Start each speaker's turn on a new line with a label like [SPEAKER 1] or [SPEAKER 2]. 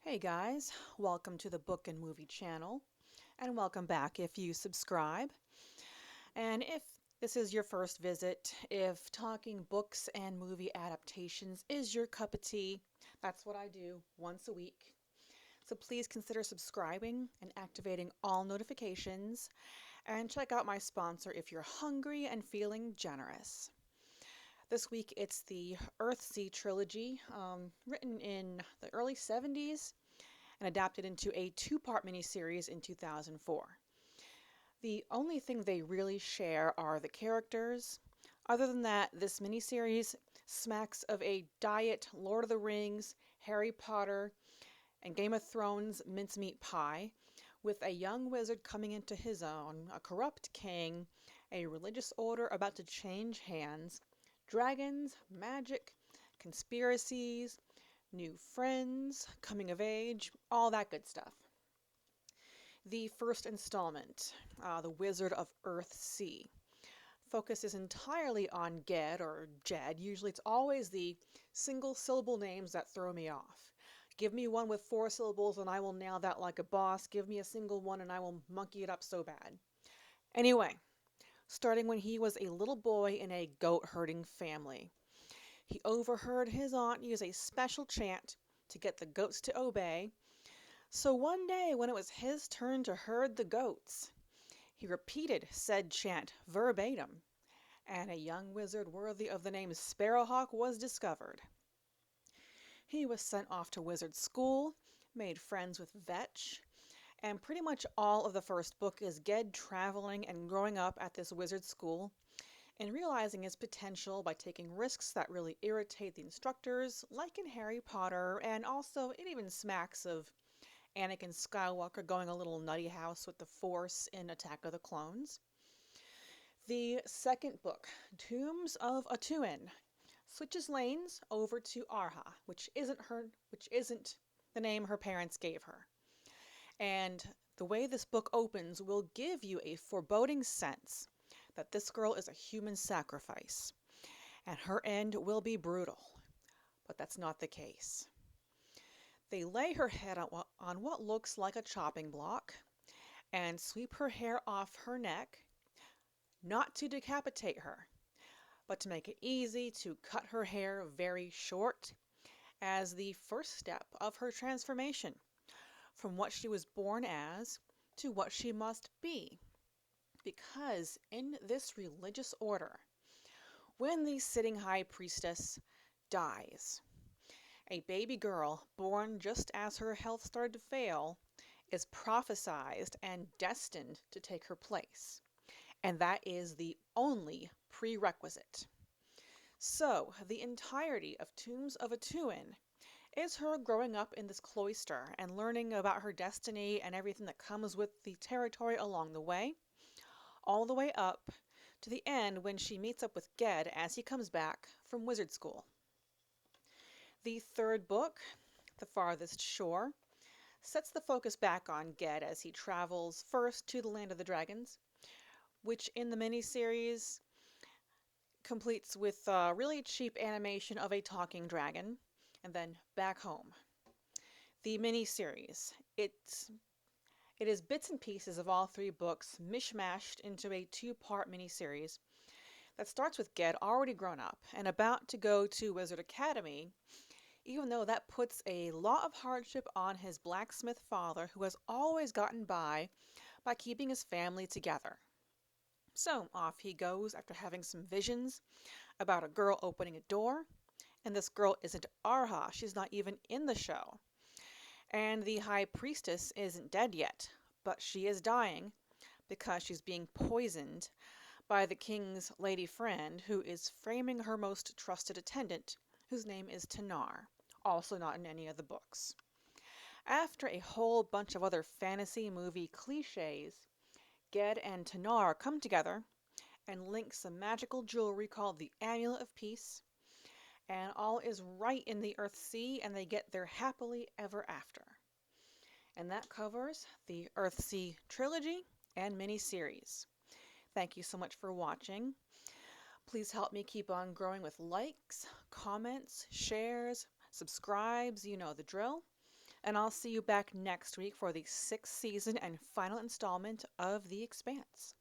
[SPEAKER 1] Hey guys, welcome to the Book and Movie channel, and welcome back if you subscribe. And if this is your first visit, if talking books and movie adaptations is your cup of tea, that's what I do once a week. So please consider subscribing and activating all notifications, and check out my sponsor if you're hungry and feeling generous. This week it's the Earthsea Trilogy, written in the early 70s and adapted into a two-part miniseries in 2004. The only thing they really share are the characters. Other than that, this miniseries smacks of a diet Lord of the Rings, Harry Potter, and Game of Thrones mincemeat pie, with a young wizard coming into his own, a corrupt king, a religious order about to change hands, dragons, magic, conspiracies, new friends, coming of age, all that good stuff. The first installment, The Wizard of Earthsea, focuses entirely on Ged or Jed. Usually it's always the single syllable names that throw me off. Give me one with 4 syllables and I will nail that like a boss. Give me a single one and I will monkey it up so bad. Anyway, starting when he was a little boy in a goat herding family. He overheard his aunt use a special chant to get the goats to obey. So one day, when it was his turn to herd the goats, he repeated said chant verbatim, and a young wizard worthy of the name Sparrowhawk was discovered. He was sent off to wizard school, made friends with Vetch, and pretty much all of the first book is Ged traveling and growing up at this wizard school and realizing his potential by taking risks that really irritate the instructors, like in Harry Potter, and also it even smacks of Anakin Skywalker going a little nutty house with the Force in Attack of the Clones. The second book, Tombs of Atuin, switches lanes over to Arha, which isn't the name her parents gave her. And the way this book opens will give you a foreboding sense that this girl is a human sacrifice, and her end will be brutal. But that's not the case. They lay her head on what looks like a chopping block and sweep her hair off her neck, not to decapitate her, but to make it easy to cut her hair very short as the first step of her transformation from what she was born as to what she must be. Because in this religious order, when the sitting high priestess dies, a baby girl born just as her health started to fail is prophesized and destined to take her place. And that is the only prerequisite. So, the entirety of Tombs of Atuin is her growing up in this cloister and learning about her destiny and everything that comes with the territory along the way, all the way up to the end when she meets up with Ged as he comes back from wizard school. The third book, The Farthest Shore, sets the focus back on Ged as he travels first to the Land of the Dragons, which in the miniseries completes with a really cheap animation of a talking dragon, and then back home. The miniseries, it is bits and pieces of all 3 books mishmashed into a 2-part miniseries that starts with Ged already grown up and about to go to Wizard Academy, even though that puts a lot of hardship on his blacksmith father who has always gotten by keeping his family together. So off he goes after having some visions about a girl opening a door, and this girl isn't Arha, she's not even in the show. And the high priestess isn't dead yet, but she is dying because she's being poisoned by the king's lady friend who is framing her most trusted attendant, whose name is Tanar, also not in any of the books. After a whole bunch of other fantasy movie cliches, Ged and Tanar come together and link some magical jewelry called the Amulet of Peace, and all is right in the Earthsea, and they get their happily ever after. And that covers the Earthsea Trilogy and miniseries. Thank you so much for watching. Please help me keep on growing with likes, comments, shares, subscribes, you know the drill. And I'll see you back next week for the sixth season and final installment of The Expanse.